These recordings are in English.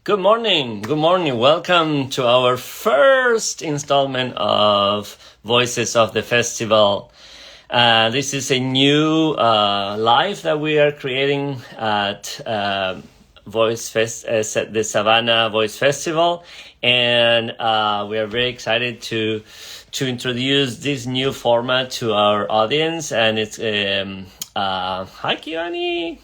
Good morning. Good morning. Welcome to our first installment of Voices of the Festival. This is a new live that we are creating at the Savannah Voice Festival, and we are very excited to introduce this new format to our audience. And it's hi, Kiani.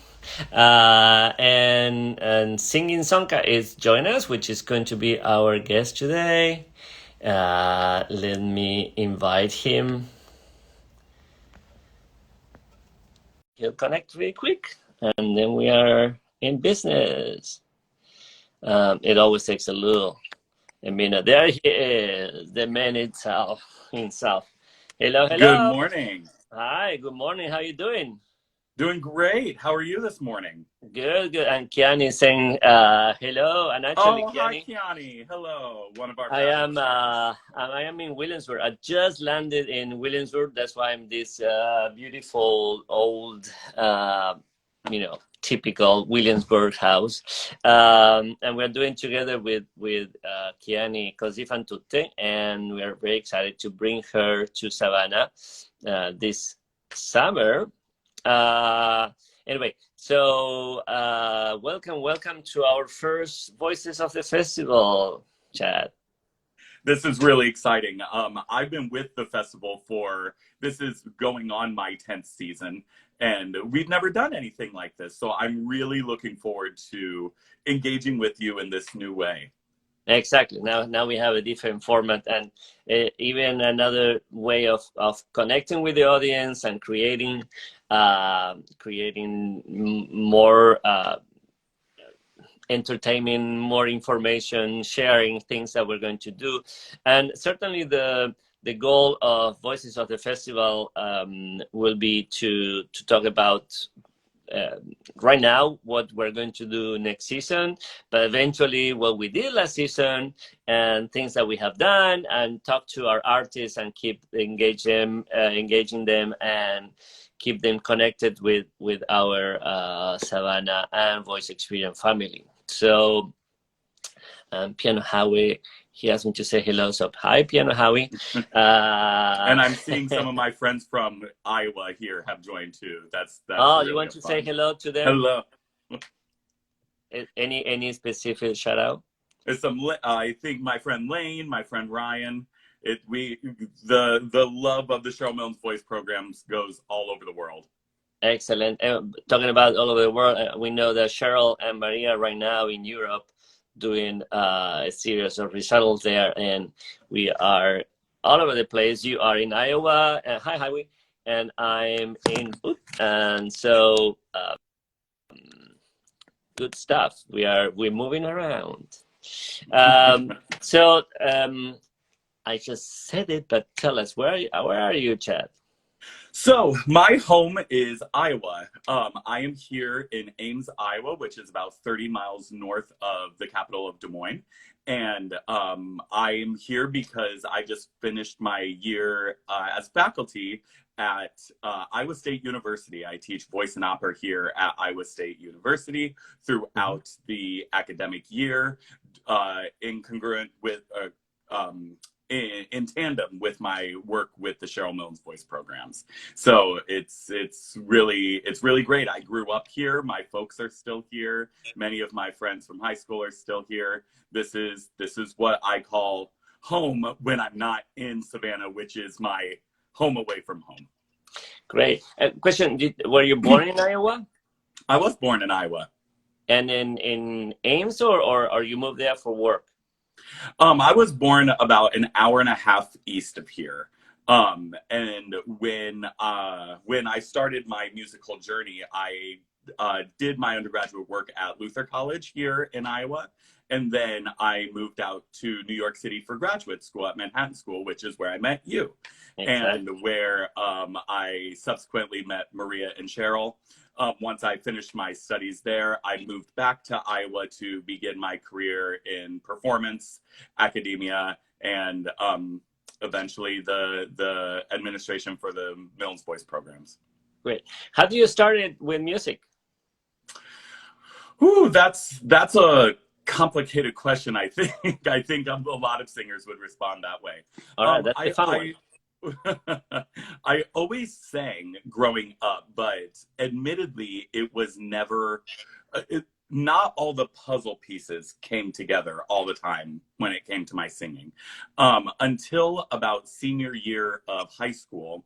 And singing Sonka is joining us, which is going to be our guest today. Let me invite him. He'll connect really quick, and then we are in business. It always takes a minute. There he is, the man himself. Hello, Good hello. morning. Hi, good morning. How you doing? Doing great. How are you this morning? Good, good. And Kiani is saying hello. And actually, Oh, hi, Kiani, Kiani. Hello, one of our I am fabulous friends. I am in Williamsburg. I just landed in Williamsburg. That's why I'm this beautiful old, typical Williamsburg house. And we're doing together with Kiani Cosifan Tutte, and we are very excited to bring her to Savannah this summer. Anyway, so welcome to our first Voices of the Festival, Chad. This is really exciting. I've been with the festival this is going on my 10th season, and we've never done anything like this. So I'm really looking forward to engaging with you in this new way. Exactly. Now we have a different format and even another way of connecting with the audience and creating more entertainment, more information, sharing things that we're going to do, and certainly the goal of Voices of the Festival will be to talk about right now what we're going to do next season, but eventually what we did last season and things that we have done, and talk to our artists and keep engaging them and keep them connected with our Savannah and Voice Experience family. So Piano Howie, he asked me to say hello. So hi, Piano Howie. And I'm seeing some of my friends from Iowa here have joined too. That's Oh, you really want to say fun. hello to them? Hello. Any specific shout out? There's I think my friend Lane, my friend Ryan. The love of the Cheryl Milnes Voice programs goes all over the world. Excellent. Talking about all over the world, we know that Cheryl and Maria right now in Europe doing a series of recitals there, and we are all over the place. You are in Iowa, and hi, Highway, and I'm in Boot, and so good stuff. We're moving around. So I just said it, but tell us where are you, Chad? So my home is Iowa. I am here in Ames, Iowa, which is about 30 miles north of the capital of Des Moines. And I am here because I just finished my year as faculty at Iowa State University. I teach voice and opera here at Iowa State University throughout the academic year, incongruent with in tandem with my work with the Cheryl Milnes Voice programs. So it's really great. I grew up here. My folks are still here. Many of my friends from high school are still here. This is what I call home when I'm not in Savannah, which is my home away from home. Great. Question: were you born in Iowa? I was born in Iowa. And in Ames, or you moved there for work? I was born about an hour and a half east of here. And when I started my musical journey, I did my undergraduate work at Luther College here in Iowa. And then I moved out to New York City for graduate school at Manhattan School, which is where I met you. Exactly. And where I subsequently met Maria and Cheryl. Once I finished my studies there, I moved back to Iowa to begin my career in performance, academia, and eventually the administration for the Milnes Voice programs. Great. How do you started with music? Ooh, that's a complicated question, I think. I think a lot of singers would respond that way. All right, that's the fun one. I always sang growing up, but admittedly, it was never, not all the puzzle pieces came together all the time when it came to my singing. Until about senior year of high school,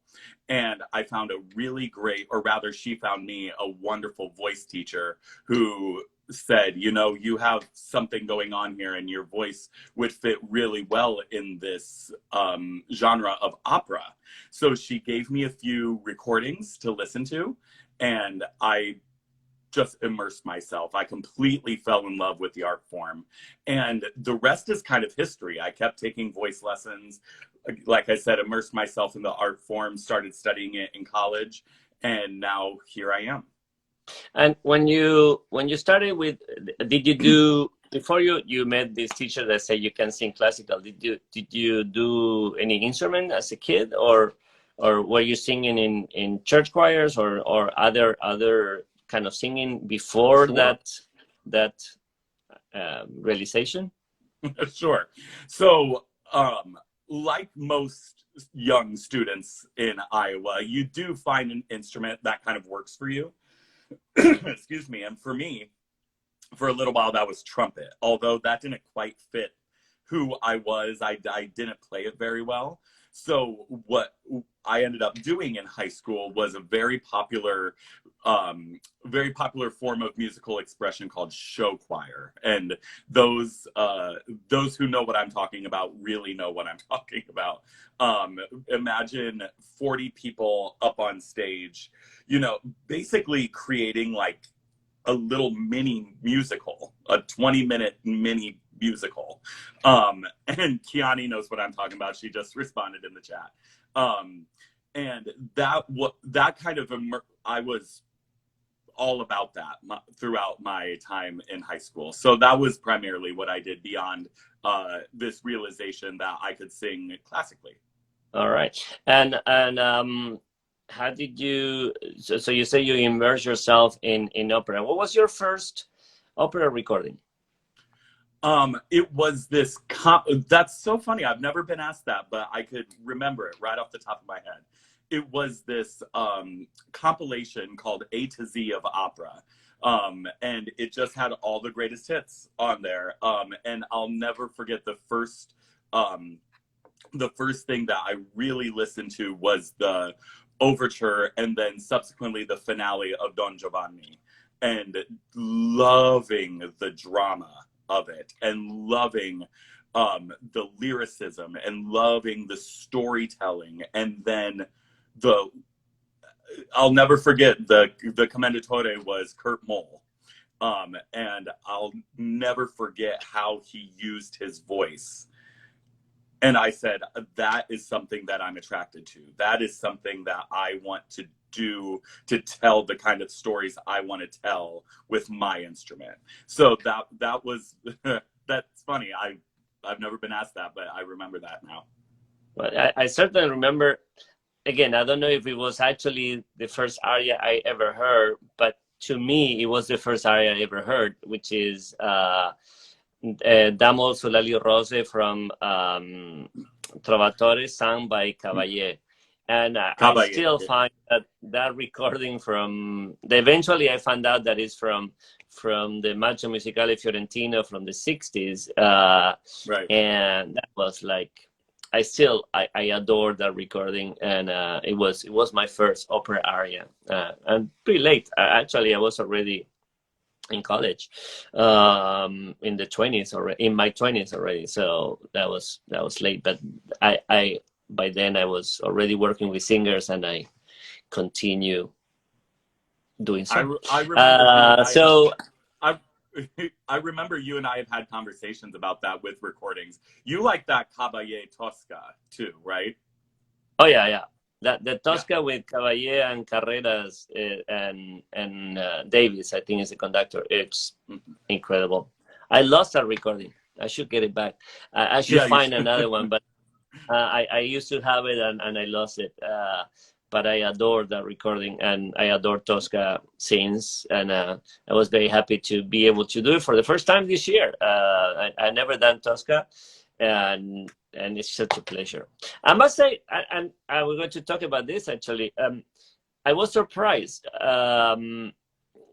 and I found a really great, or rather, she found me a wonderful voice teacher who said, you know, you have something going on here and your voice would fit really well in this genre of opera. So she gave me a few recordings to listen to, and I just immersed myself. I completely fell in love with the art form, and the rest is kind of history. I kept taking voice lessons, like I said, immersed myself in the art form, started studying it in college, and now here I am. And when you started with, did you do, before you met this teacher that said you can sing classical? Did you do any instrument as a kid, or were you singing in church choirs or other kind of singing before Sure. that realization? Sure. So, like most young students in Iowa, you do find an instrument that kind of works for you. Excuse me. And for me, for a little while, that was trumpet. Although that didn't quite fit who I was, I didn't play it very well. So what I ended up doing in high school was a very popular form of musical expression called show choir. And those who know what I'm talking about really know what I'm talking about. Imagine 40 people up on stage, you know, basically creating like a little mini musical, a 20-minute mini musical. And Kiani knows what I'm talking about. She just responded in the chat. And that kind of, I was all about that throughout my time in high school. So that was primarily what I did beyond this realization that I could sing classically. All right. And how did you, so you say you immerse yourself in opera. What was your first opera recording? It was this that's so funny. I've never been asked that, but I could remember it right off the top of my head. It was this compilation called A to Z of Opera. And it just had all the greatest hits on there. And I'll never forget the first thing that I really listened to was the overture and then subsequently the finale of Don Giovanni, and loving the drama of it and loving the lyricism and loving the storytelling. And then I'll never forget the commendatore was Kurt Moll. And I'll never forget how he used his voice. And I said, that is something that I'm attracted to. That is something that I want to do, to tell the kind of stories I want to tell with my instrument. So that was, that's funny. I've never been asked that, but I remember that now. Well, I certainly remember, again, I don't know if it was actually the first aria I ever heard, but to me, it was the first aria I ever heard, which is Damo sulle rose from Trovatore, sung by Caballé. And I still find that recording eventually I found out that it's from the Maggio Musicale Fiorentino from the 60s. Right. And that was like, I adore that recording. And it was my first opera aria. And pretty late. Actually, I was already in college, in the 20s already, in my 20s already. So that was late, but I by then I was already working with singers, and I continue doing so. I remember so I remember you and I have had conversations about that with recordings. You like that Caballé Tosca too, right? Oh yeah. The Tosca with Caballé and Carreras and Davis, I think, is the conductor. It's incredible. I lost that recording. I should get it back. I should find another one, but I used to have it and I lost it. but I adore that recording, and I adore Tosca since. And I was very happy to be able to do it for the first time this year. I never done Tosca, and it's such a pleasure. I must say, and we're going to talk about this actually. I was surprised.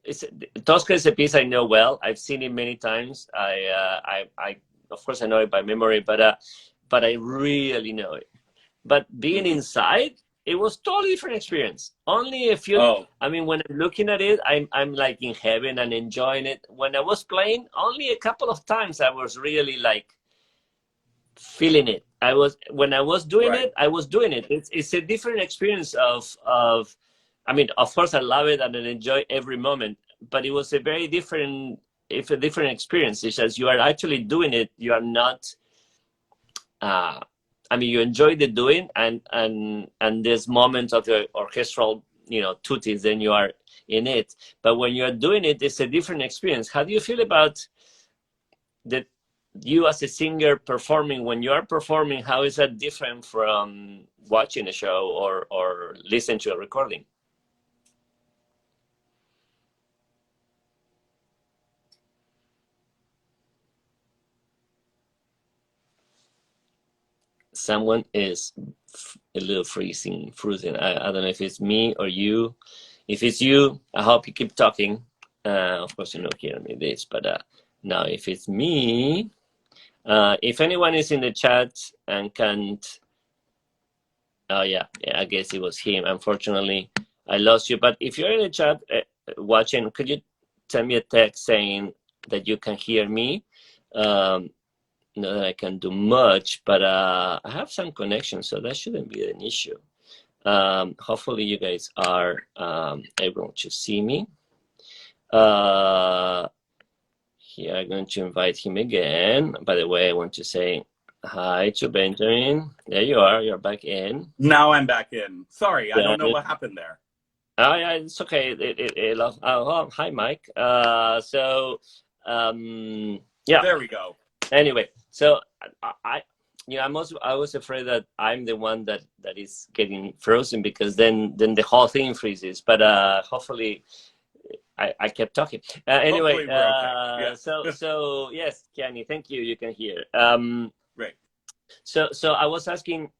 It's, Tosca is a piece I know well. I've seen it many times. I of course I know it by memory, but I really know it. But being inside, it was totally different experience. Only a few. Oh, I mean, when I'm looking at it, I'm like in heaven and enjoying it. When I was playing, only a couple of times I was really like feeling it. When I was doing right. it, I was doing it. It's a different experience of. I mean, of course, I love it and I enjoy every moment. But it was a very different, if a different experience. It's as you are actually doing it. You are not. Uh, I mean, you enjoy the doing, and there's moments of the orchestral, tutti, then you are in it. But when you are doing it, it's a different experience. How do you feel about that? You as a singer performing, when you are performing, how is that different from watching a show or listening to a recording? Someone is a little freezing. I don't know if it's me or you. If it's you, I hope you keep talking. Of course, you know, hearing me this, but now if it's me, if anyone is in the chat and can't, oh yeah, I guess it was him. Unfortunately, I lost you. But if you're in the chat watching, could you send me a text saying that you can hear me? Not that I can do much, but I have some connection, so that shouldn't be an issue. Hopefully you guys are able to see me. Here I'm going to invite him again. By the way, I want to say hi to Benjamin. There you are. You're back in. Now I'm back in. Sorry, I Yeah. don't know what happened there. Oh, yeah, it's okay. Hi, Mike. Yeah. There we go. Anyway, so I was afraid that I'm the one that is getting frozen, because then the whole thing freezes. But hopefully, I kept talking. Anyway, Hopefully we're okay. Yeah. so yes, Kiani, thank you. You can hear. Right. So I was asking,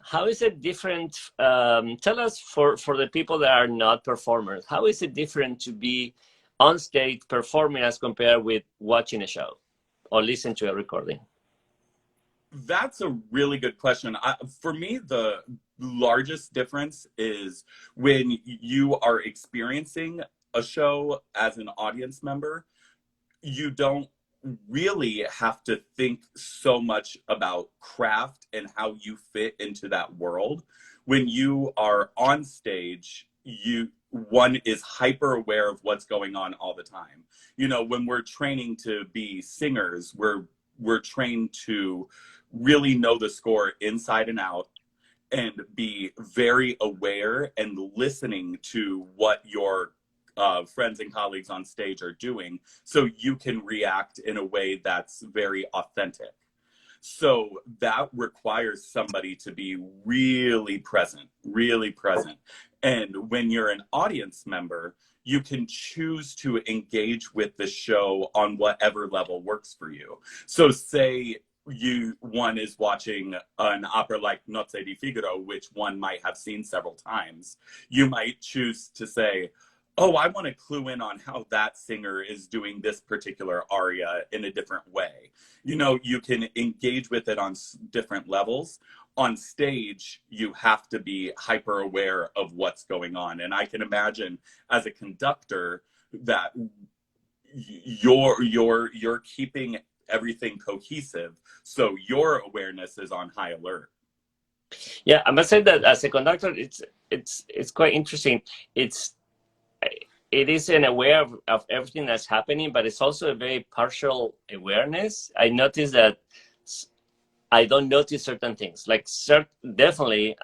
how is it different? Tell us, for the people that are not performers, how is it different to be on stage performing as compared with watching a show or listen to a recording? That's a really good question. For me, the largest difference is when you are experiencing a show as an audience member, you don't really have to think so much about craft and how you fit into that world. When you are on stage, one is hyper aware of what's going on all the time. You know, when we're training to be singers, we're trained to really know the score inside and out and be very aware and listening to what your friends and colleagues on stage are doing, so you can react in a way that's very authentic. So that requires somebody to be really present, really present. And when you're an audience member, you can choose to engage with the show on whatever level works for you. So say one is watching an opera like Nozze di Figaro, which one might have seen several times. You might choose to say, oh, I want to clue in on how that singer is doing this particular aria in a different way. You know, you can engage with it on different levels. On stage, you have to be hyper aware of what's going on. And I can imagine as a conductor that you're keeping everything cohesive, so your awareness is on high alert. Yeah, I must say that as a conductor, it's quite interesting. It is an aware of everything that's happening, but it's also a very partial awareness. I notice that I don't notice certain things. Like definitely,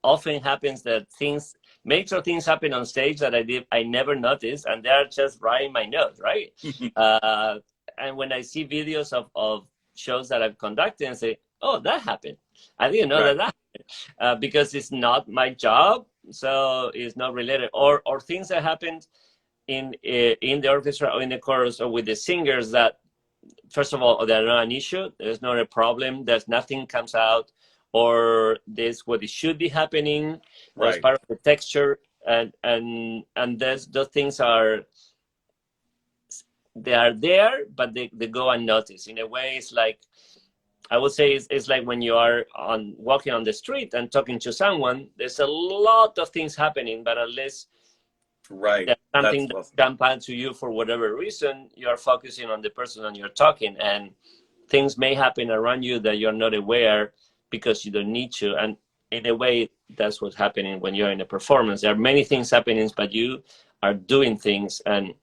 often happens that major things happen on stage that I never noticed, and they're just right in my nose, right? And when I see videos of shows that I've conducted and say, oh, that happened. I didn't know Right. that because it's not my job, so it's not related. Or things that happened in the orchestra or in the chorus or with the singers that, first of all, they're not an issue. There's not a problem. There's nothing comes out, or this what it should be happening, or as Right. part of the texture, and those things are, they are there, but they go unnoticed. In a way, it's like, I would say it's like when you are walking on the street and talking to someone. There's a lot of things happening, but unless Right. there's something That's that awesome. jump out to you for whatever reason, you are focusing on the person and you're talking, and things may happen around you that you're not aware because you don't need to. And in a way, that's what's happening when you're in a performance. There are many things happening, but you are doing things and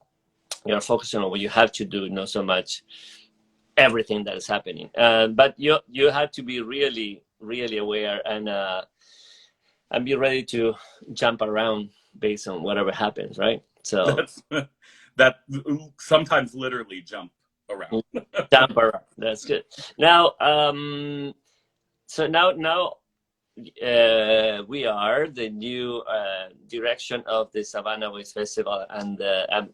you're focusing on what you have to do, not so much everything that is happening. But you have to be really, really aware and be ready to jump around based on whatever happens, right? So That's that sometimes literally jump around. jump around. That's good. Now, so now we are the new direction of the Savannah Voice Festival and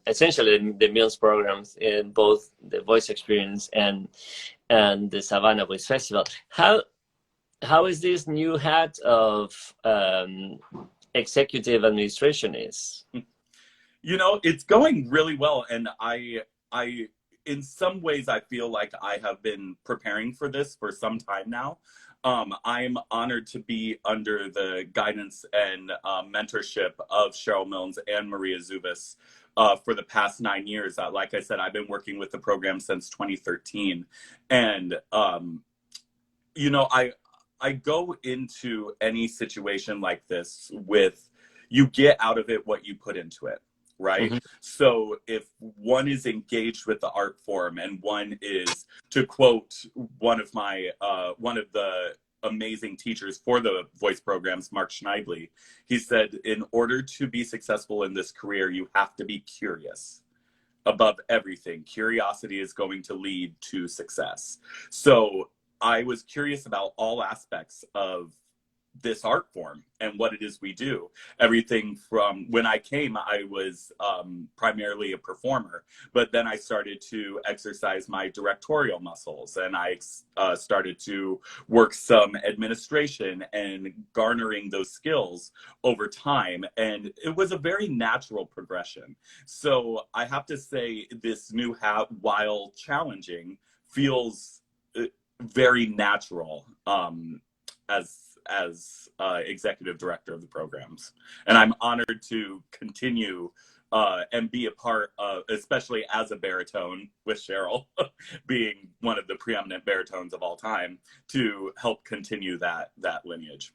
essentially the Mills programs in both the Voice Experience and the Savannah Voice Festival. How is this new hat of executive administration is? You know, it's going really well, and I in some ways I feel like I have been preparing for this for some time now. I'm honored to be under the guidance and mentorship of Cheryl Milnes and Maria Zubis for the past 9 years. Like I said, I've been working with the program since 2013, and you know, I go into any situation like this with, you get out of it what you put into it, right? Mm-hmm. So if one is engaged with the art form, and one is, to quote one of the amazing teachers for the voice programs, Mark Schneidley, he said, in order to be successful in this career, you have to be curious above everything. Curiosity is going to lead to success. So I was curious about all aspects of this art form and what it is we do. Everything from, when I came, I was primarily a performer, but then I started to exercise my directorial muscles, and I started to work some administration and garnering those skills over time. And it was a very natural progression. So I have to say, this new hat, while challenging, feels very natural as executive director of the programs. And I'm honored to continue and be a part of, especially as a baritone with Cheryl, being one of the preeminent baritones of all time, to help continue that lineage.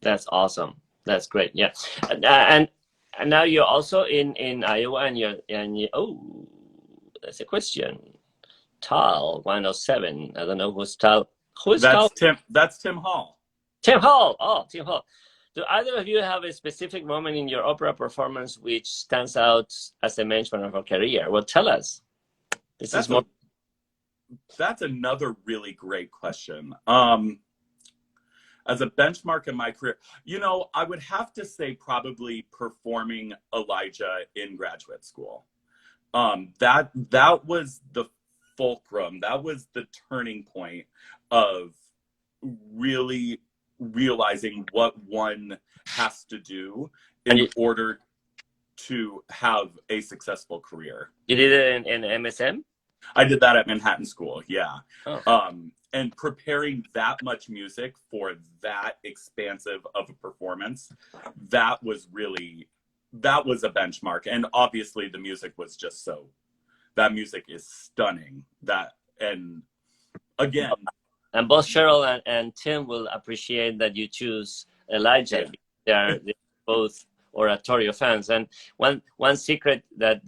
That's awesome. That's great. Yeah, and now you're also in Iowa, and you, oh, that's a question. Tal 107. I don't know who's Tal. Who is Tal? That's Tim Hall. Tim Hall. Oh, Tim Hall. Do either of you have a specific moment in your opera performance which stands out as a benchmark of your career? Well, tell us. That's another really great question. As a benchmark in my career, you know, I would have to say probably performing Elijah in graduate school. That was the fulcrum. That was the turning point of really realizing what one has to do in order to have a successful career. You did it in MSM? I did that at Manhattan School, yeah. Oh. And preparing that much music for that expansive of a performance, that was a benchmark. And obviously the music was just that music is stunning. And again, and both Cheryl and Tim will appreciate that you choose Elijah. Yeah. They're both oratorio fans. And one secret that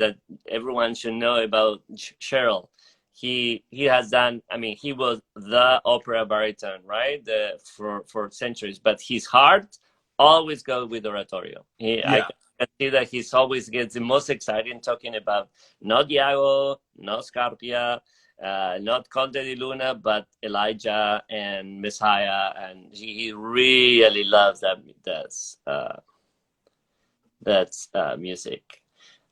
everyone should know about Cheryl, he has done, I mean, he was the opera baritone, right? For centuries, but his heart always goes with oratorio. I can see that he's always gets the most exciting talking about not Iago, not Scarpia, not Conte di Luna, but Elijah and Messiah, and he really loves that music.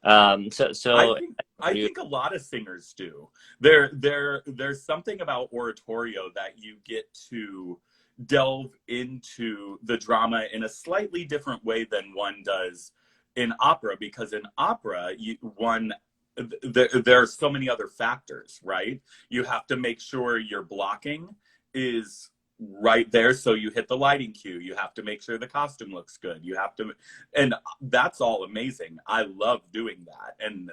I So think I think a lot of singers do. There's something about oratorio that you get to delve into the drama in a slightly different way than one does in opera, because in opera there are so many other factors, right? You have to make sure your blocking is right there, so you hit the lighting cue. You have to make sure the costume looks good. You have to, and that's all amazing. I love doing that, and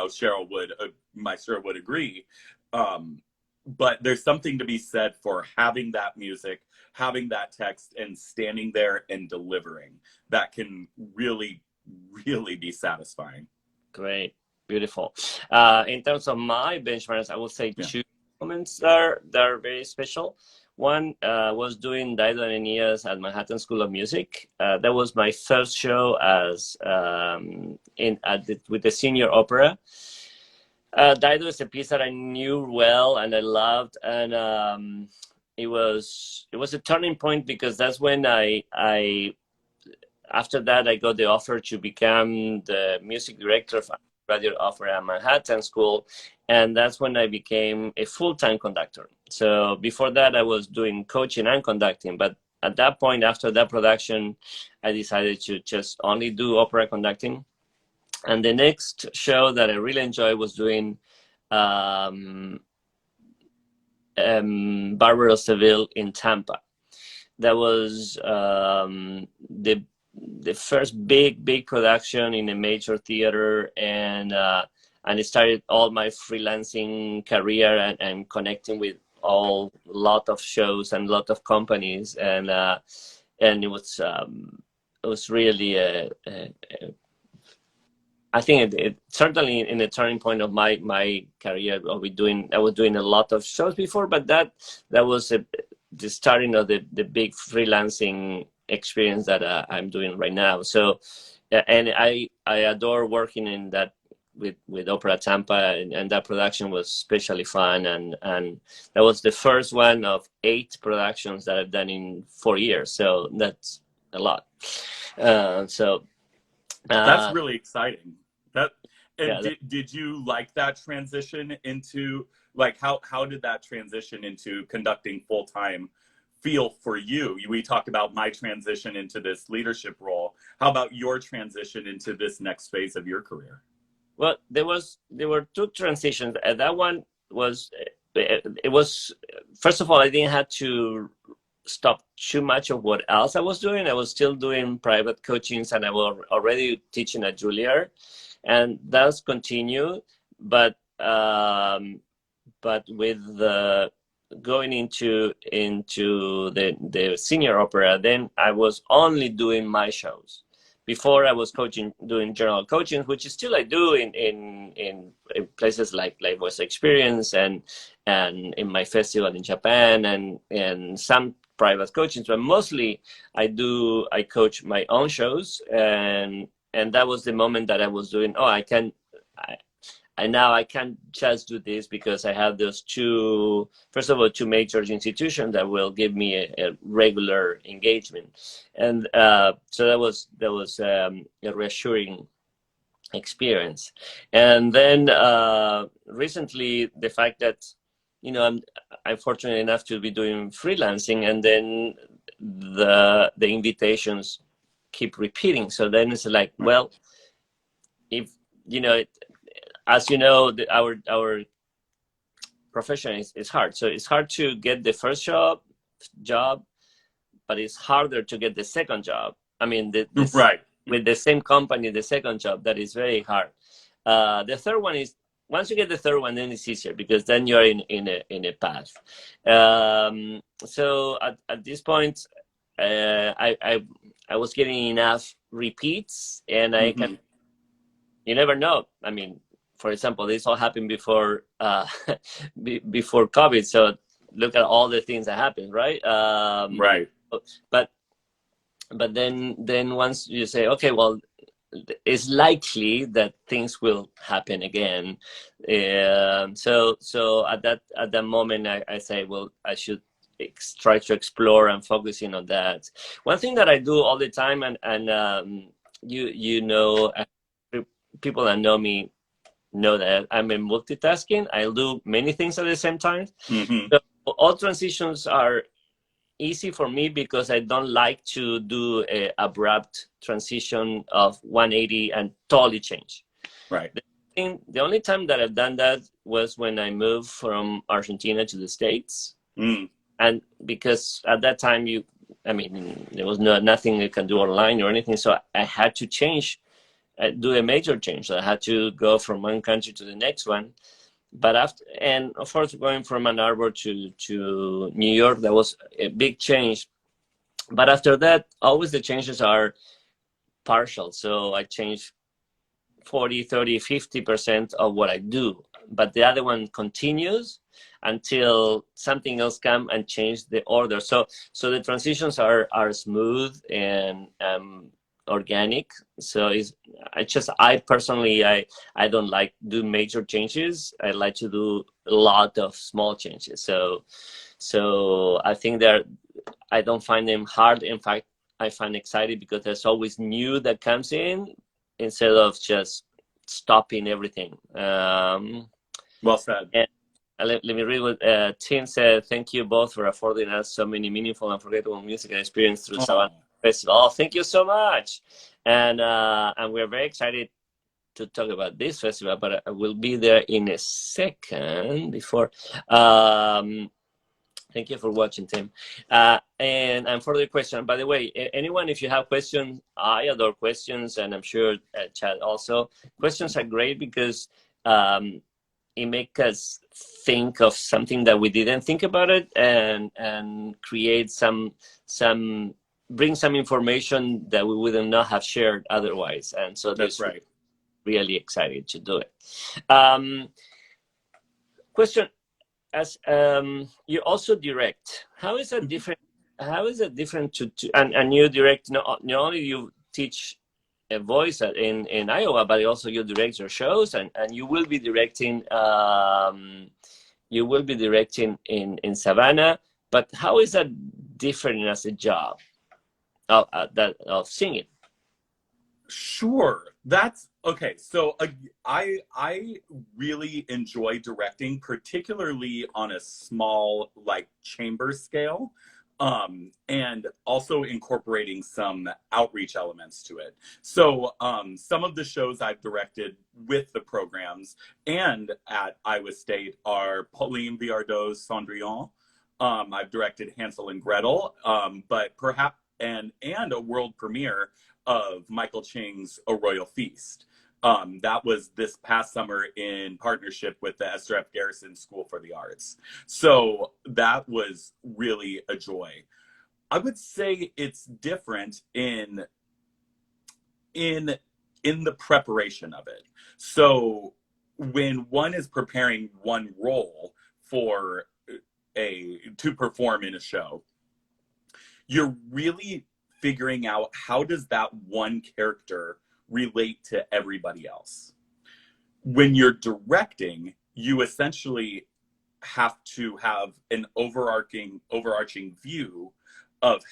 Cheryl would, my Cheryl would agree. But there's something to be said for having that music, having that text, and standing there and delivering. That can really, really be satisfying. great, beautiful. In terms of my benchmarks, I would say Yeah. two moments that are very special. One was doing Dido and Aeneas at Manhattan School of Music. That was my first show as with the senior opera. Dido is a piece that I knew well and I loved, and it was a turning point, because that's when I after that I got the offer to become the music director of Radio Opera at Manhattan School, and that's when I became a full-time conductor. So before that I was doing coaching and conducting, but at that point, after that production, I decided to just only do opera conducting. And the next show that I really enjoyed was doing Barbara Seville in Tampa. That was the first big production in a major theater, and it started all my freelancing career and connecting with a lot of shows and a lot of companies, and it was really I think it certainly in a turning point of my career. I was doing a lot of shows before, but that was the starting of the big freelancing experience that I'm doing right now. So, and I adore working in that with Opera Tampa, and that production was especially fun, and that was the first one of 8 productions that I've done in 4 years. So that's a lot. That's really exciting. Yeah, Did you like that transition into, like, how did that transition into conducting full time feel for you? We talked about my transition into this leadership role. How about your transition into this next phase of your career? well, there were 2 transitions. That one was it was, first of all, I didn't have to stop too much of what else I was doing. I was still doing private coachings, and I was already teaching at Juilliard, and that's continued. But with the going into the senior opera, then I was only doing my shows. Before I was doing general coaching, which still I do in places like Voice Experience and in my festival in Japan, and some private coaching, but mostly I coach my own shows, and that was the moment that I was doing. Oh, now I can't just do this, because I have those first of all, 2 major institutions that will give me a regular engagement, and so that was a reassuring experience. And then recently, the fact that I'm fortunate enough to be doing freelancing, and then the invitations keep repeating. So then it's like, well, if as you know, our profession is hard. So it's hard to get the first job, but it's harder to get the second job. I mean, Right. with the same company, the second job, that is very hard. The third one is, once you get the third one, then it's easier, because then you're in a path. So at this point, I was getting enough repeats, and I can. You never know. I mean, for example, this all happened before before COVID. So look at all the things that happened, right? Right. But then once you say, okay, well, it's likely that things will happen again. So at that moment, I say, well, I should try to explore and focusing on that. One thing that I do all the time, and you know, people that know me know that I'm a multitasking. I'll do many things at the same time. Mm-hmm. So all transitions are easy for me because I don't like to do a abrupt transition of 180 and totally change. Right. The only time that I've done that was when I moved from Argentina to the States. Mm. And because at that time I mean, there was nothing you can do online or anything. So I had to change, do a major change. So I had to go from one country to the next one. But after, and of course, going from Ann Arbor to New York, that was a big change. But after that, always the changes are partial. So I change 40, 30, 50% of what I do. But the other one continues until something else come and change the order. So the transitions are smooth and organic. So I personally, I don't like do major changes. I like to do a lot of small changes. So I think I don't find them hard. In fact, I find excited because there's always new that comes in instead of just stopping everything. Well said. And let me read what Tim said. Thank you both for affording us so many meaningful and forgettable musical experience through Savannah Festival. Oh, thank you so much. And we're very excited to talk about this festival, but I will be there in a second before. Thank you for watching, Tim. And for the question, by the way, anyone, if you have questions, I adore questions, and I'm sure Chad also. Questions are great because it makes us think of something that we didn't think about it, and create bring some information that we would not have shared otherwise. And so that's right. Really excited to do it. Question. As you also direct, how is that different? How is it different and you direct? Not only you teach a voice in Iowa, but also you direct your shows, and you will be directing. You will be directing in Savannah. But how is that different as a job of singing? Sure. That's okay. So I really enjoy directing, particularly on a small like chamber scale, and also incorporating some outreach elements to it. So some of the shows I've directed with the programs and at Iowa State are Pauline Viardot's Cendrillon. I've directed Hansel and Gretel, but perhaps and a world premiere of Michael Ching's A Royal Feast. That was this past summer in partnership with the Esther F. Garrison School for the Arts. So that was really a joy. I would say it's different in the preparation of it. So when one is preparing one role to perform in a show, you're really figuring out how does that one character relate to everybody else. When you're directing, you essentially have to have an overarching view of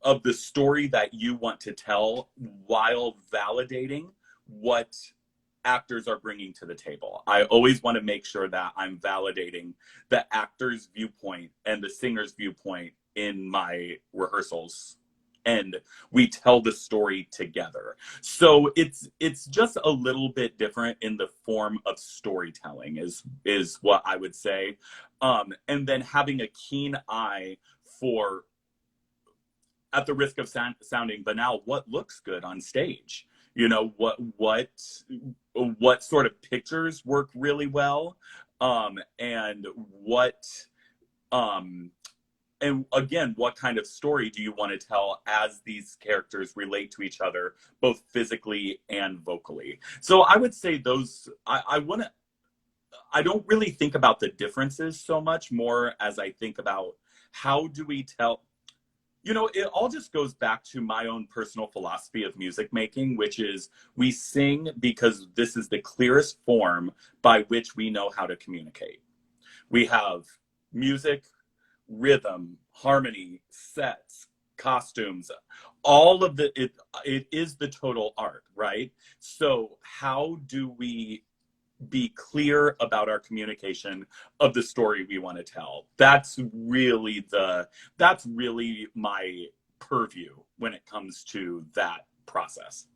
of the story that you want to tell, while validating what actors are bringing to the table. I always want to make sure that I'm validating the actor's viewpoint and the singer's viewpoint in my rehearsals, and we tell the story together. So it's just a little bit different in the form of storytelling is what I would say. And then having a keen eye for, at the risk of sounding banal, what looks good on stage. You know, what sort of pictures work really well, and and again, what kind of story do you want to tell as these characters relate to each other, both physically and vocally? So I would say those, I don't really think about the differences so much, more as I think about how do we tell, You know, it all just goes back to my own personal philosophy of music making, which is we sing because this is the clearest form by which we know how to communicate. We have music, rhythm, harmony, sets, costumes, all of it is the total art, right? So how do we be clear about our communication of the story we want to tell? That's really my purview when it comes to that process.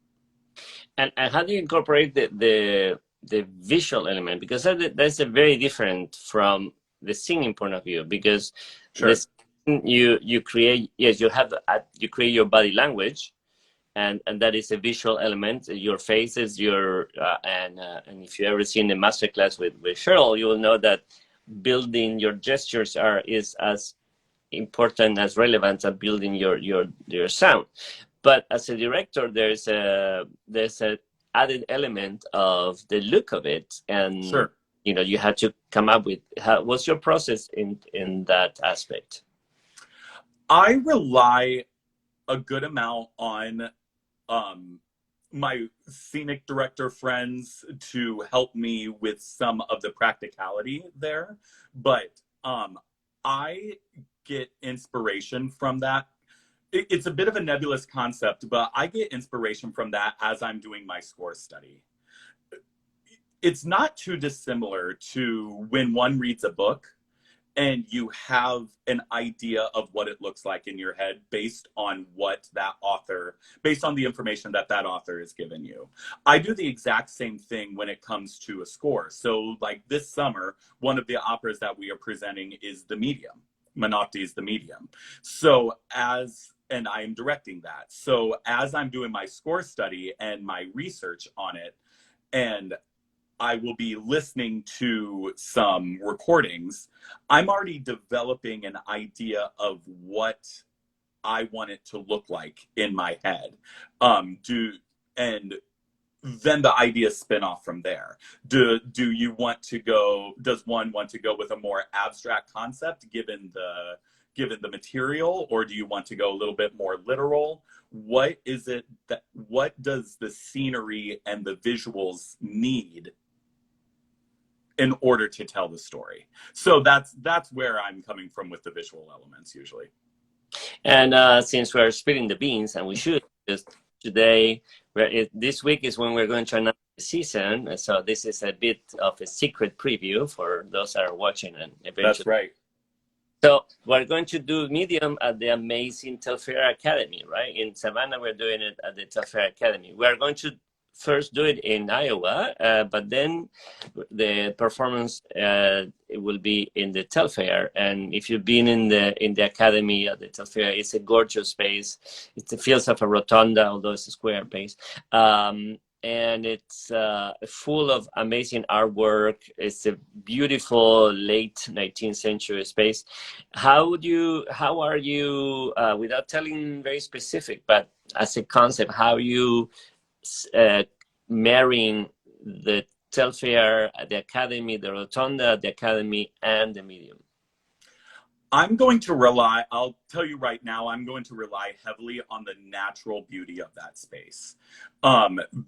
And how do you incorporate the visual element? Because that's a very different from the singing point of view. Because Sure. this you create, yes, you create your body language, and that is a visual element. Your faces, and if you ever seen a masterclass with Cheryl, you will know that building your gestures is as important as relevant as building your sound. But as a director, there's a added element of the look of it, and Sure. you had to come up with what's your process in that aspect. I rely a good amount on my scenic director friends to help me with some of the practicality there. But I get inspiration from that. It's a bit of a nebulous concept, but I get inspiration from that as I'm doing my score study. It's not too dissimilar to when one reads a book and you have an idea of what it looks like in your head based on based on the information that author has given you. I do the exact same thing when it comes to a score. So like this summer, one of the operas that we are presenting is The Medium, Menotti's The Medium. And I am directing that. So as I'm doing my score study and my research on it, and I will be listening to some recordings, I'm already developing an idea of what I want it to look like in my head. And then the ideas spin off from there. Does one want to go with a more abstract concept given the material, or do you want to go a little bit more literal? What does the scenery and the visuals need in order to tell the story? So that's where I'm coming from with the visual elements usually. And since we're spilling the beans, and we should, just today, this week is when we're going to announce the season. So this is a bit of a secret preview for those that are watching, and eventually. That's right. So we're going to do Medium at the amazing Telfair Academy, right? In Savannah, we're doing it at the Telfair Academy. We're going to first do it in Iowa, but then the performance it will be in the Telfair. And if you've been in the academy at the Telfair, it's a gorgeous space. It feels like a rotunda, although it's a square base. And it's full of amazing artwork. It's a beautiful late 19th century space. How are you, without telling very specific, but as a concept, how you marrying the Telfair, the Academy, the Rotunda, the Academy, and the Medium? I'll tell you right now, I'm going to rely heavily on the natural beauty of that space.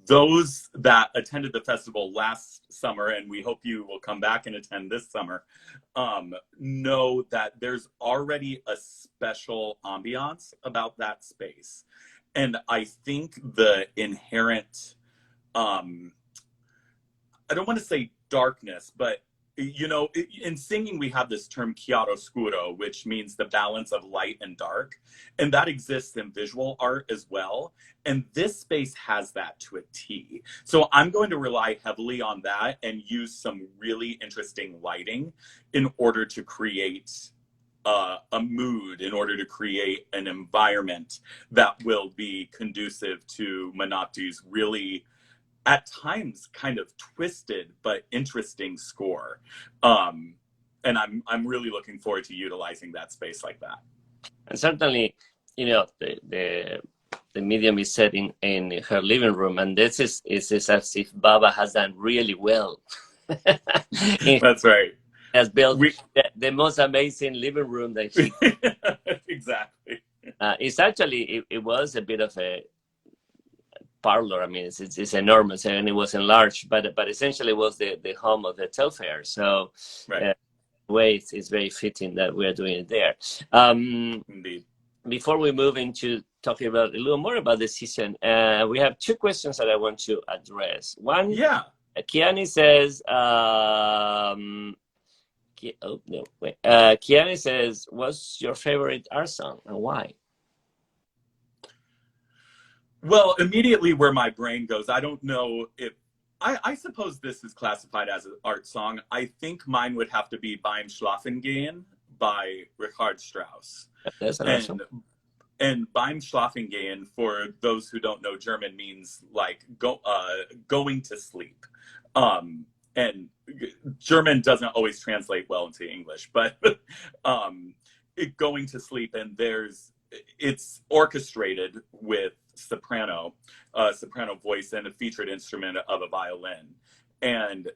Those that attended the festival last summer, and we hope you will come back and attend this summer, know that there's already a special ambiance about that space. And I think the inherent, I don't want to say darkness, but in singing, we have this term chiaroscuro, which means the balance of light and dark. And that exists in visual art as well. And this space has that to a T. So I'm going to rely heavily on that and use some really interesting lighting in order to create a mood, in order to create an environment that will be conducive to Menotti's really, at times, kind of twisted but interesting score. And I'm really looking forward to utilizing that space like that. And certainly, the Medium is set in her living room, and this is as if Baba has done really well. That's right. Has built the most amazing living room that she exactly. It's actually it was a bit of a parlor. I mean, it's enormous and it was enlarged, but essentially it was the home of the Telfair. So, Right. way it's very fitting that we are doing it there. Indeed. Before we move into talking about a little more about the season, we have two questions that I want to address. One, Yeah. Kiani says, Kiani says, what's your favorite art song and why? Well, immediately where my brain goes, I don't know if I suppose this is classified as an art song. I think mine would have to be Beim Schlafen gehen by Richard Strauss. That's an art song. And Beim Schlafen gehen, for those who don't know German, means like going to sleep. And German doesn't always translate well into English, but going to sleep, and it's orchestrated with soprano voice and a featured instrument of a violin. And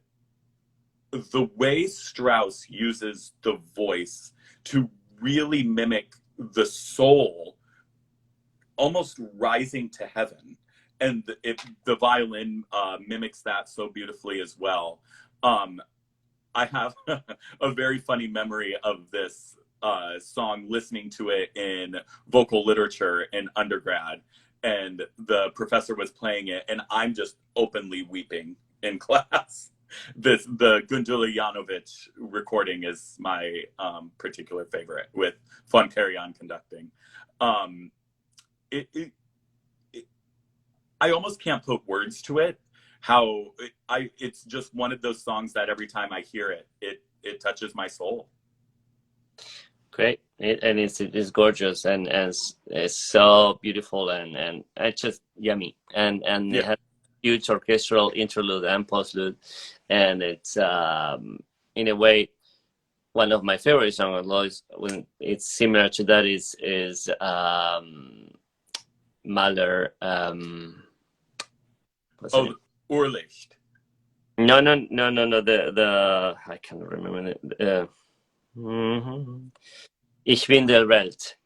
the way Strauss uses the voice to really mimic the soul almost rising to heaven, and the violin mimics that so beautifully as well. I have a very funny memory of this song, listening to it in vocal literature in undergrad, and the professor was playing it, and I'm just openly weeping in class. The Gundula Janovic recording is my particular favorite, with Von Karajan conducting. I almost can't put words to it. It's just one of those songs that every time I hear it, it touches my soul. Great, and it's gorgeous and it's so beautiful and it's just yummy and it has huge orchestral interlude and postlude, and it's in a way one of my favorite songs. When it's similar to that is Mahler. Urlicht. No. The I can't remember it. Ich bin der Welt.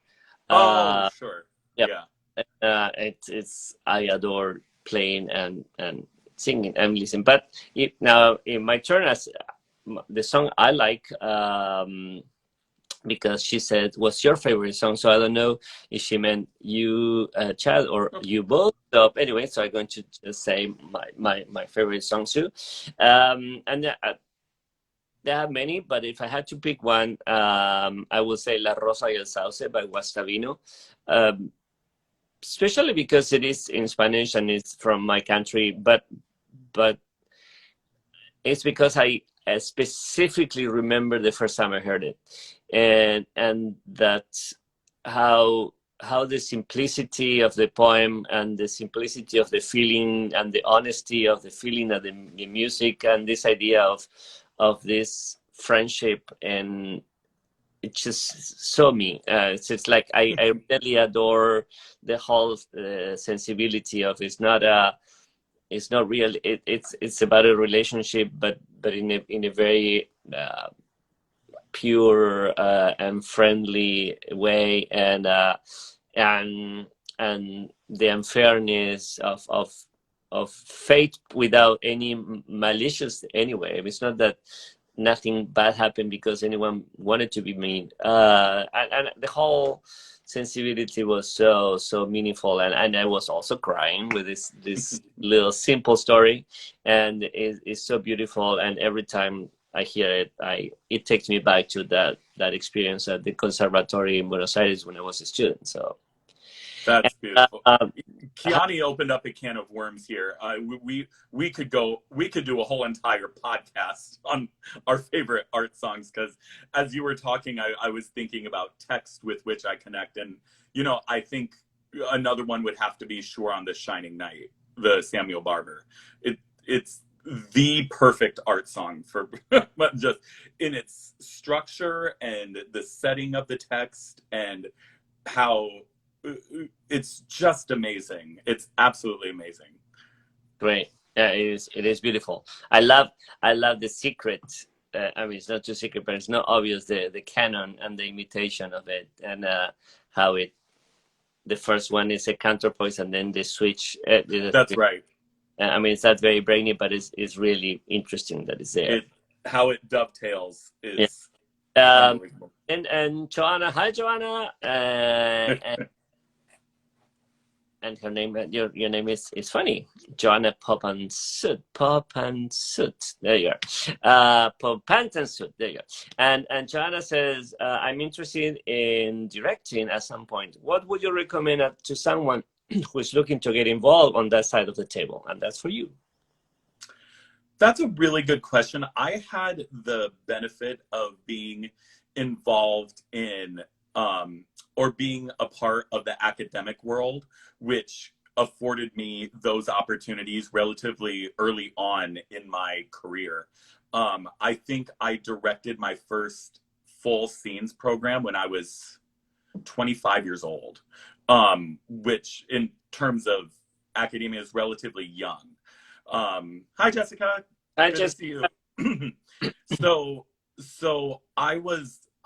Sure. Yeah. It's I adore playing and singing and listening. But now in my turn, as the song I like, because she said, what's your favorite song? So I don't know if she meant you, Chad, or you both. So anyway, so I'm going to just say my favorite song too. And there are many, but if I had to pick one, I would say La Rosa y el Sauce by Guastavino. Especially because it is in Spanish and it's from my country, but it's because I specifically remember the first time I heard it, and that's how the simplicity of the poem and the simplicity of the feeling and the honesty of the feeling of the music and this idea of this friendship, and it's just so me. It's just like I really adore the whole sensibility of it's not real. It's about a relationship, but in a very pure and friendly way, and the unfairness of fate without any malicious anyway. It's not that nothing bad happened because anyone wanted to be mean, and the whole sensibility was so meaningful, and I was also crying with this little simple story, and it's so beautiful, and every time I hear it, it takes me back to that experience at the conservatory in Buenos Aires when I was a student. So that's beautiful. Kiani opened up a can of worms here. We could do a whole entire podcast on our favorite art songs, because as you were talking, I was thinking about text with which I connect, and I think another one would have to be "Sure on This Shining Night," the Samuel Barber. It's the perfect art song for just in its structure and the setting of the text, and how it's just amazing. It's absolutely amazing. Great. Yeah, it is beautiful. I love the secret. I mean, it's not too secret, but it's not obvious, the canon and the imitation of it, and how it the first one is a counterpoise, and then the switch. That's right. I mean, it's not very brainy, but it's really interesting that it's there. How it dovetails Yeah. is unbelievable. And Joanna, hi Joanna, and her name, your name is funny, Joanna Popansut. There you are, Popansut. There you are. And Joanna says, I'm interested in directing at some point. What would you recommend to someone who's looking to get involved on that side of the table? And that's for you. That's a really good question. I had the benefit of being involved in or being a part of the academic world, which afforded me those opportunities relatively early on in my career. I think I directed my first full scenes program when I was 25 years old, which in terms of academia is relatively young. Hi, Jessica. Hi, Good to see you. So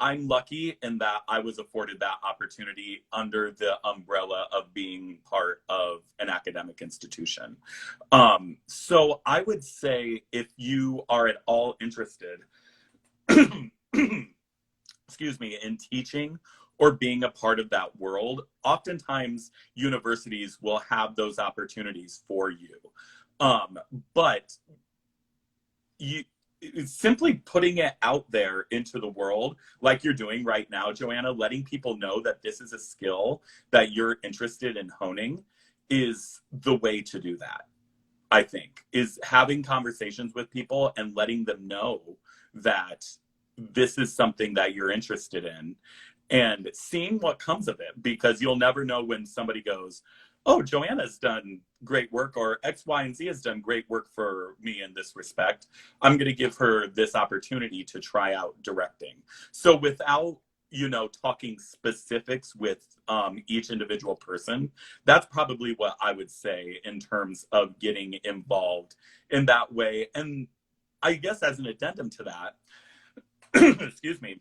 I'm lucky in that I was afforded that opportunity under the umbrella of being part of an academic institution. So I would say if you are at all interested, excuse me, in teaching or being a part of that world, oftentimes universities will have those opportunities for you. But you simply putting it out there into the world like you're doing right now, Joanna, letting people know that this is a skill that you're interested in honing is the way to do that. I think is having conversations with people and letting them know that this is something that you're interested in and seeing what comes of it, because you'll never know when somebody goes, oh, Joanna's done great work, or X, Y, and Z has done great work for me in this respect. I'm going to give her this opportunity to try out directing. So without, talking specifics with each individual person, that's probably what I would say in terms of getting involved in that way. And I guess as an addendum to that, excuse me,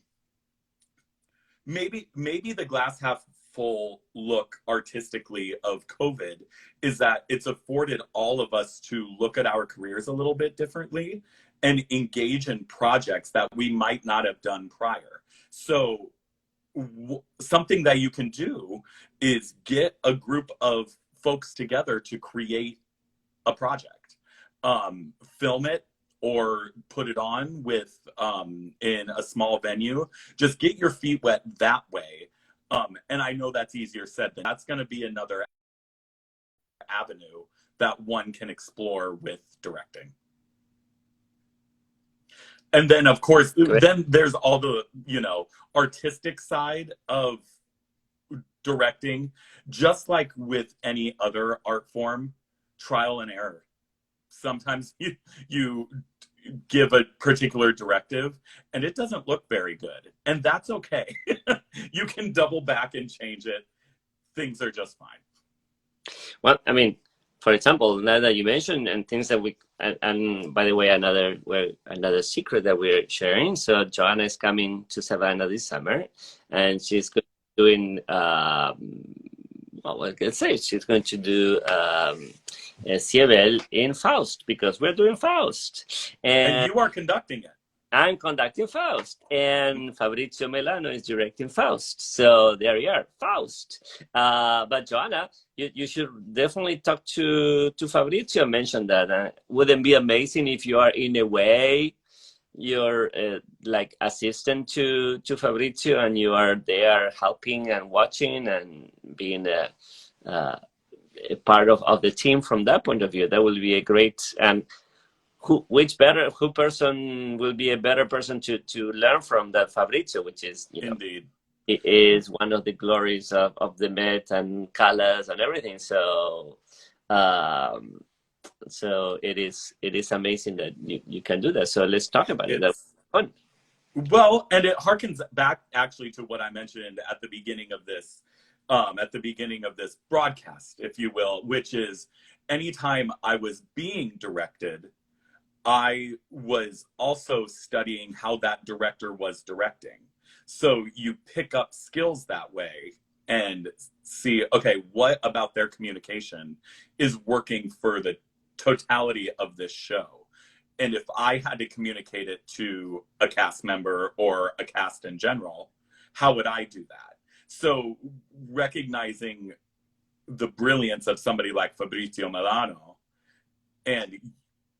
maybe the glass half full look artistically of COVID is that it's afforded all of us to look at our careers a little bit differently and engage in projects that we might not have done prior. So something that you can do is get a group of folks together to create a project, film it, or put it on with in a small venue. Just get your feet wet that way. And I know that's easier said than that's going to be another avenue that one can explore with directing. And then, of course, then there's all the, artistic side of directing. Just like with any other art form, trial and error. Sometimes you give a particular directive and it doesn't look very good, and that's okay. You can double back and change it. Things are just fine. Well, I mean, for example, now that you mentioned, and things that and by the way, another secret that we're sharing. So Joanna is coming to Savannah this summer, and she's doing what can I say? She's going to do Sievel in Faust, because we're doing Faust. And you are conducting it. I'm conducting Faust, and Fabrizio Melano is directing Faust. So there you are, Faust. But Joanna, you should definitely talk to Fabrizio. Mention that. Wouldn't it be amazing if you are, in a way, you're like assistant to Fabrizio, and you are there helping and watching and being a part of the team from that point of view? That will be a great, and who person will be a better person to learn from that Fabrizio, which is, Indeed. It is one of the glories of the Met and Callas and everything. So so it is amazing that you can do that. So let's talk about it. That's fun. Well, and it harkens back actually to what I mentioned at the beginning of this broadcast, if you will, which is anytime I was being directed, I was also studying how that director was directing. So you pick up skills that way. and see, okay, what about their communication is working for the totality of this show? And if I had to communicate it to a cast member or a cast in general, how would I do that? So recognizing the brilliance of somebody like Fabrizio Milano, and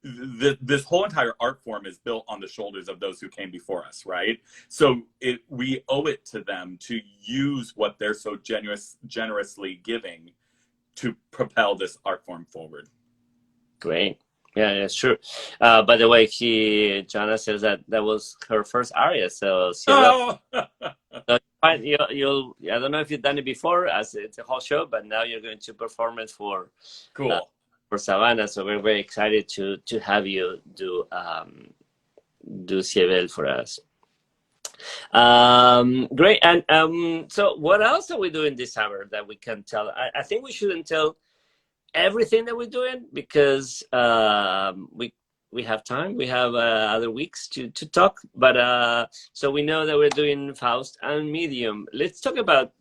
this whole entire art form is built on the shoulders of those who came before us, right? So we owe it to them to use what they're so generously giving to propel this art form forward. Great. Yeah, that's true. By the way, Joanna says that was her first aria. So, Oh! so you'll, I don't know if you've done it before, as it's a whole show, but now you're going to perform it Cool. For Savannah. So we're very excited to have you do Ciebel for us. Great. And so what else are we doing this summer that we can tell? I think we shouldn't tell everything that we're doing because we have time. We have other weeks to talk. But so we know that we're doing Faust and Medium. Let's talk about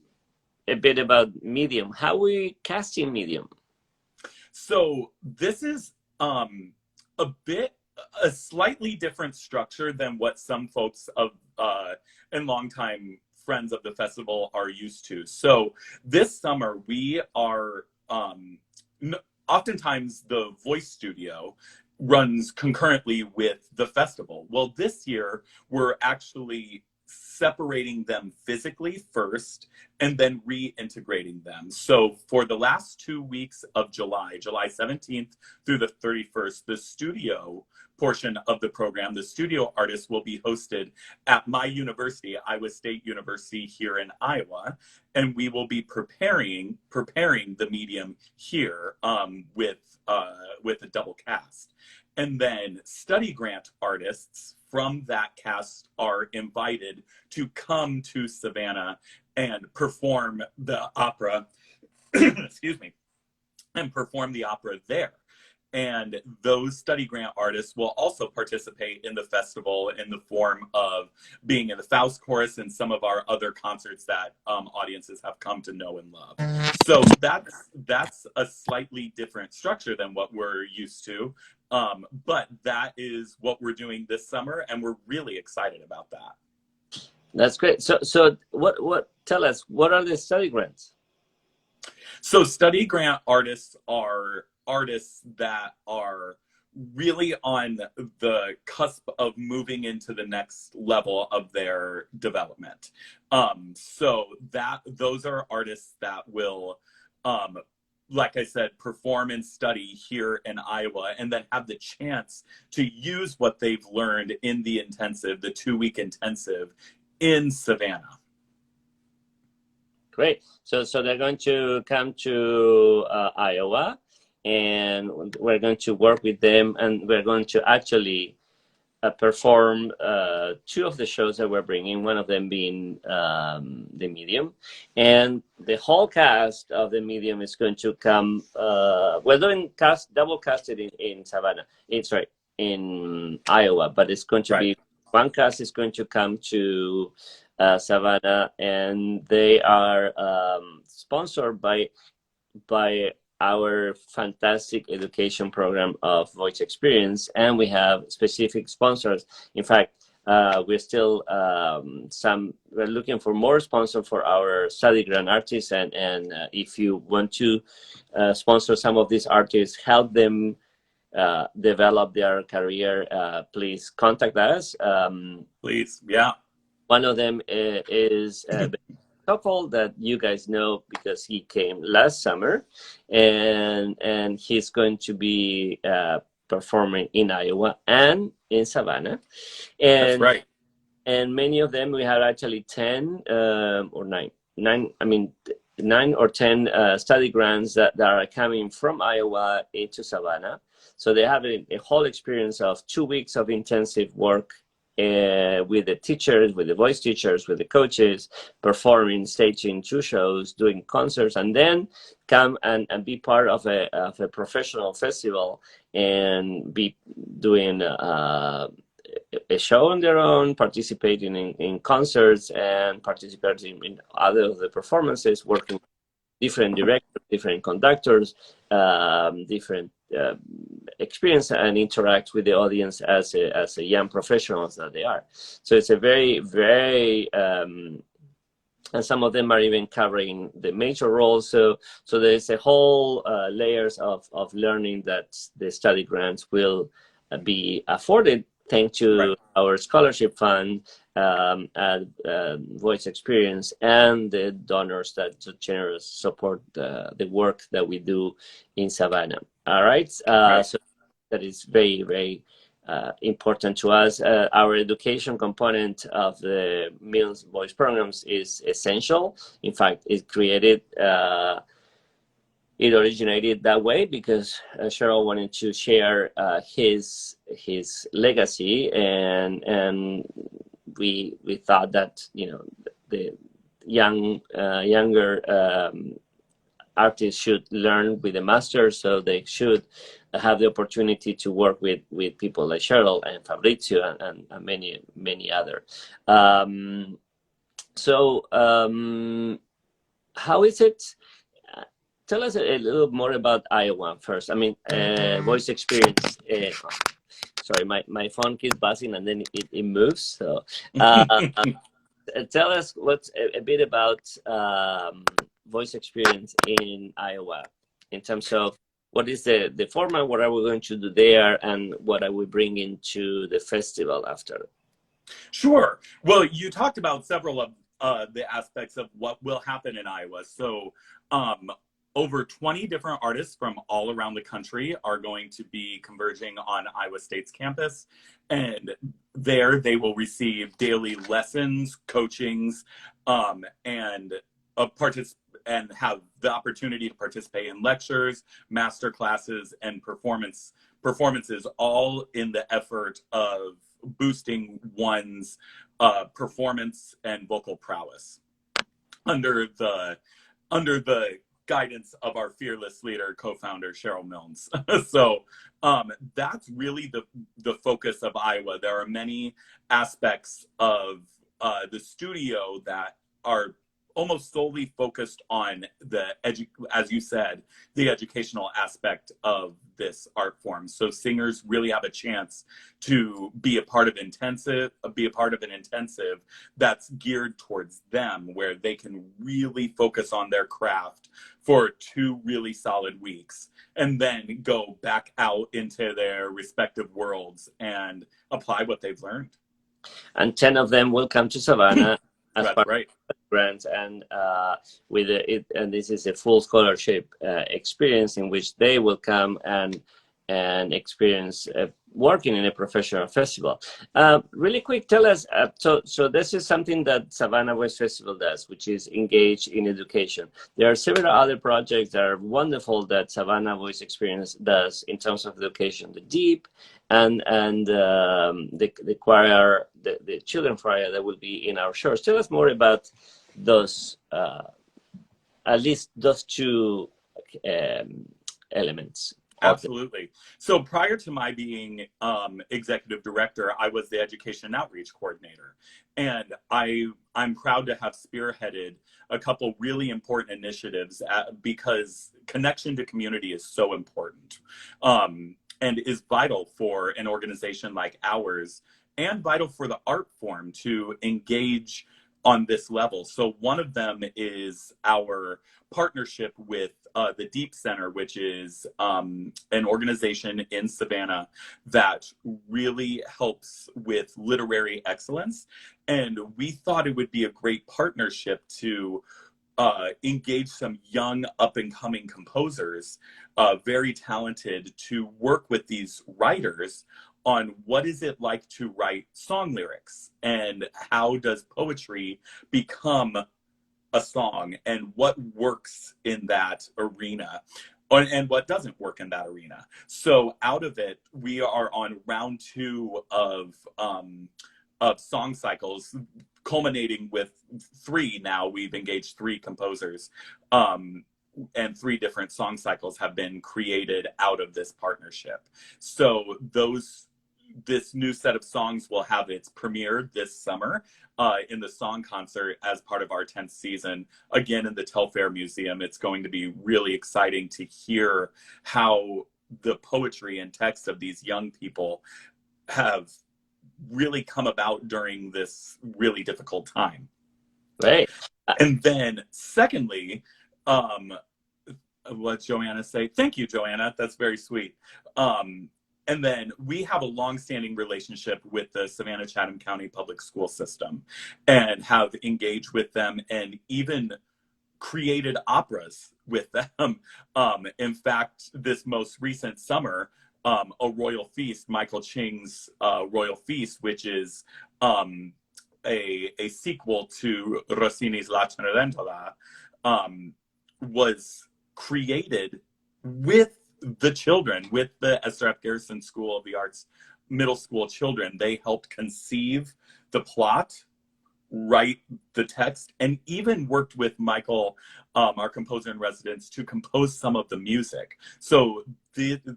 a bit about Medium. How we casting Medium? So this is a slightly different structure than what some folks of and longtime friends of the festival are used to. So this summer we are oftentimes the voice studio runs concurrently with the festival. Well, this year we're actually separating them physically first and then reintegrating them. So for the last 2 weeks of July 17th through the 31st, the studio portion of the program, the studio artists will be hosted at my university, Iowa State University here in Iowa, and we will be preparing the medium here with a double cast. And then study grant artists from that cast are invited to come to Savannah and perform the opera, excuse me, and perform the opera there. And those study grant artists will also participate in the festival in the form of being in the Faust chorus and some of our other concerts that audiences have come to know and love. So that's a slightly different structure than what we're used to. But that is what we're doing this summer, and we're really excited about that. That's great. So what tell us, what are the study grants? So study grant artists are artists that are really on the cusp of moving into the next level of their development. So those are artists that will like I said, perform and study here in Iowa, and then have the chance to use what they've learned in the intensive, the 2-week intensive in Savannah. Great. So they're going to come to Iowa, and we're going to work with them, and we're going to actually perform 2 of the shows that we're bringing, one of them being the Medium. And the whole cast of the Medium is going to come, we're doing double casted in Savannah, in Iowa, but it's going to be, one cast is going to come to Savannah, and they are sponsored by our fantastic education program of Voice Experience, and we have specific sponsors. In fact, we're still we're looking for more sponsors for our study grant artists, and if you want to sponsor some of these artists, help them develop their career, please contact us. Please, yeah. One of them is couple that you guys know because he came last summer, and he's going to be performing in Iowa and in Savannah. And that's right. And many of them, we have actually 10 or 9, I mean 9 or 10 study grants that are coming from Iowa into Savannah. So they have a whole experience of 2 weeks of intensive work with the teachers, with the voice teachers, with the coaches, performing, staging 2 shows, doing concerts, and then come and be part of a professional festival and be doing a show on their own, participating in concerts and participating in other of the performances, working different directors, different conductors, different experience, and interact with the audience as a young professionals that they are. So it's a very, very and some of them are even covering the major roles. So there's a whole layers of learning that the study grants will be afforded thanks to our scholarship fund, and Voice Experience, and the donors that generous support the work that we do in Savannah. All right. So that is very, very important to us. Our education component of the Mills Voice programs is essential. In fact, it originated that way because Cheryl wanted to share his legacy, and we thought that, you know, the younger artists should learn with the master, so they should have the opportunity to work with people like Cheryl and Fabrizio and many other. How is it? Tell us a little more about Iowa first. I mean, Voice Experience. Sorry, my phone keeps buzzing and then it moves. So tell us what's a bit about Voice Experience in Iowa in terms of what is the format, what are we going to do there, and what are we bringing to the festival after? Sure. Well, you talked about several of the aspects of what will happen in Iowa. So over 20 different artists from all around the country are going to be converging on Iowa State's campus. And there they will receive daily lessons, coachings, and have the opportunity to participate in lectures, master classes, and performances, all in the effort of boosting one's performance and vocal prowess under the guidance of our fearless leader, co-founder Cheryl Milnes. So that's really the focus of Iowa. There are many aspects of the studio that are almost solely focused on as you said, the educational aspect of this art form. So singers really have a chance to be a part of an intensive that's geared towards them, where they can really focus on their craft for 2 really solid weeks and then go back out into their respective worlds and apply what they've learned. And 10 of them will come to Savannah. That's right. Grants, and with it, and this is a full scholarship experience in which they will come and experience working in a professional festival. Really quick, tell us. So this is something that Savannah Voice Festival does, which is engage in education. There are several other projects that are wonderful that Savannah Voice Experience does in terms of education. The Deep and the choir, the children choir that will be in our shows. Tell us more about those, at least those 2 elements. Absolutely. So prior to my being executive director, I was the education and outreach coordinator. And I'm proud to have spearheaded a couple really important initiatives because connection to community is so important. And is vital for an organization like ours, and vital for the art form to engage on this level. So one of them is our partnership with the Deep Center, which is an organization in Savannah that really helps with literary excellence. And we thought it would be a great partnership to engage some young up-and-coming composers, very talented, to work with these writers on what is it like to write song lyrics, and how does poetry become a song, and what works in that arena and what doesn't work in that arena. So out of it, we are on round 2 of song cycles, culminating with 3 now. We've engaged 3 composers, and 3 different song cycles have been created out of this partnership. So those this new set of songs will have its premiere this summer in the song concert as part of our 10th season, again in the Telfair Museum. It's going to be really exciting to hear how the poetry and text of these young people have really come about during this really difficult time. Right. And then secondly, what Joanna say? Thank you, Joanna. That's very sweet. And then we have a long-standing relationship with the Savannah-Chatham County Public School System and have engaged with them and even created operas with them. In fact, this most recent summer, a Royal Feast, Michael Ching's Royal Feast, which is a sequel to Rossini's La Cenerentola, was created with the children, with the Esther F. Garrison School of the Arts middle school children. They helped conceive the plot, write the text, and even worked with Michael, our composer in residence, to compose some of the music. So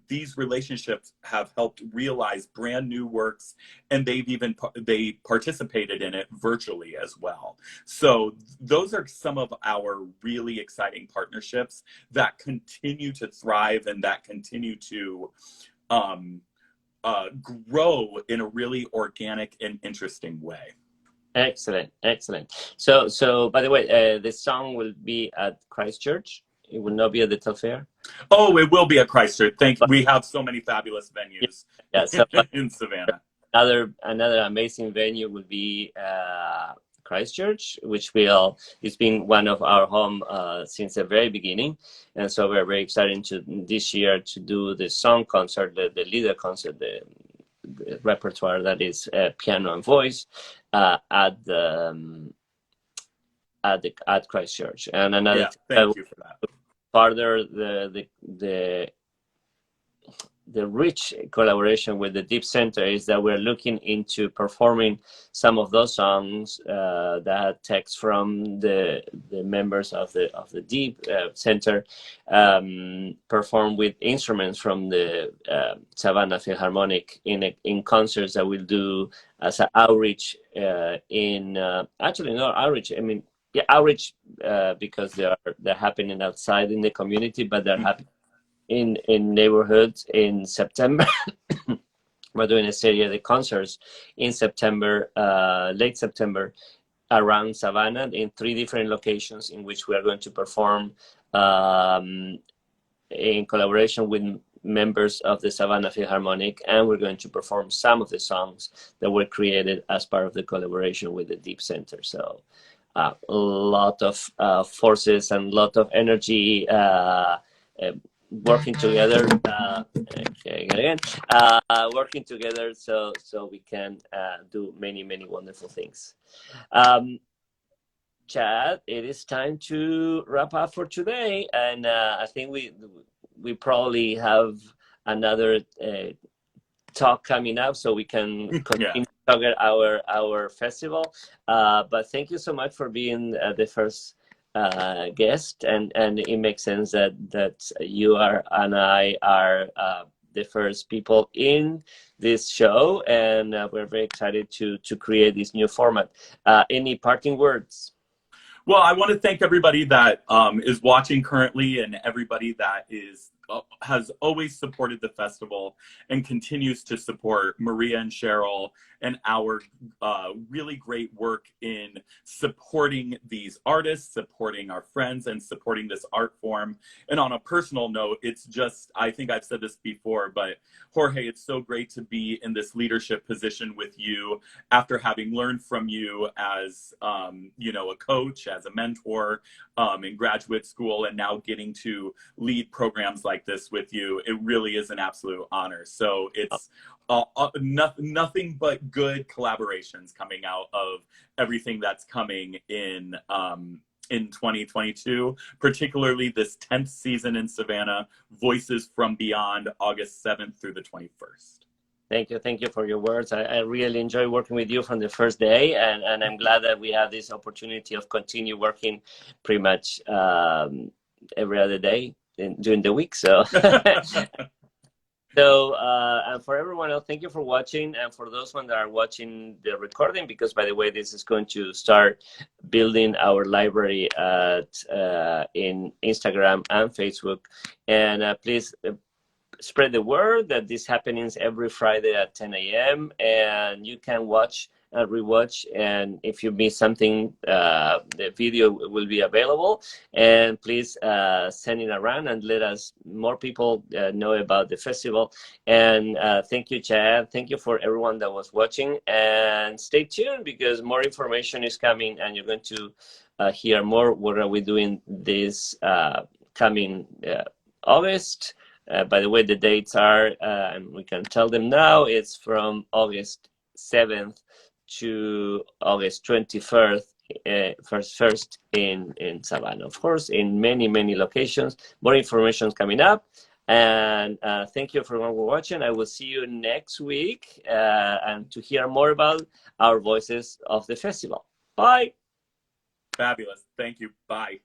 these relationships have helped realize brand new works, and they participated in it virtually as well. So those are some of our really exciting partnerships that continue to thrive and that continue to grow in a really organic and interesting way. Excellent, excellent. So by the way, the song will be at Christchurch. It will not be at the Telfair. Oh, it will be at Christchurch. We have so many fabulous venues So in Savannah. Another amazing venue will be Christchurch, which it's been one of our home since the very beginning, and so we're very excited this year to do the song concert, the leader concert, the repertoire that is piano and voice at Christchurch. And another thank you for that. Further the rich collaboration with the Deep Center is that we're looking into performing some of those songs that had text from the members of the Deep Center, performed with instruments from the Savannah Philharmonic in concerts that we'll do as an outreach actually not outreach. I mean, yeah, outreach because they're happening outside in the community, but they're happening in neighborhoods in September. We're doing a series of concerts in September, late September, around Savannah in 3 different locations in which we are going to perform in collaboration with members of the Savannah Philharmonic, and we're going to perform some of the songs that were created as part of the collaboration with the Deep Center. So a lot of forces and a lot of energy working together working together so we can do many wonderful things. Chad, it is time to wrap up for today, and I think we probably have another talk coming up so we can continue to talk at our festival, but thank you so much for being the first guest, and it makes sense that you and I are the first people in this show, and we're very excited to create this new format. Any parting words? Well, I want to thank everybody that is watching currently, and everybody that has always supported the festival and continues to support Maria and Cheryl and our really great work in supporting these artists, supporting our friends, and supporting this art form. And on a personal note, it's just, I think I've said this before, but Jorge, it's so great to be in this leadership position with you after having learned from you as, a coach, as a mentor in graduate school, and now getting to lead programs like this with you. It really is an absolute honor. So it's nothing but good collaborations coming out of everything that's coming in 2022, particularly this 10th season in Savannah, Voices from Beyond, August 7th through the 21st. Thank you for your words. I really enjoy working with you from the first day, and I'm glad that we have this opportunity of continue working pretty much every other day during the week. So So, and for everyone else, thank you for watching. And for those ones that are watching the recording, because by the way, this is going to start building our library in Instagram and Facebook. And please spread the word that this happenings every Friday at 10 a.m. and you can watch and rewatch. And if you miss something, the video will be available. And please send it around and let us more people know about the festival. And thank you, Chad. Thank you for everyone that was watching. And stay tuned because more information is coming, and you're going to hear more. What are we doing this coming August? By the way, the dates are, and we can tell them now, it's from August 7th to August 21st, first in Savannah. Of course, in many, many locations. More information coming up. And thank you for watching. I will see you next week and to hear more about our voices of the festival. Bye. Fabulous. Thank you. Bye.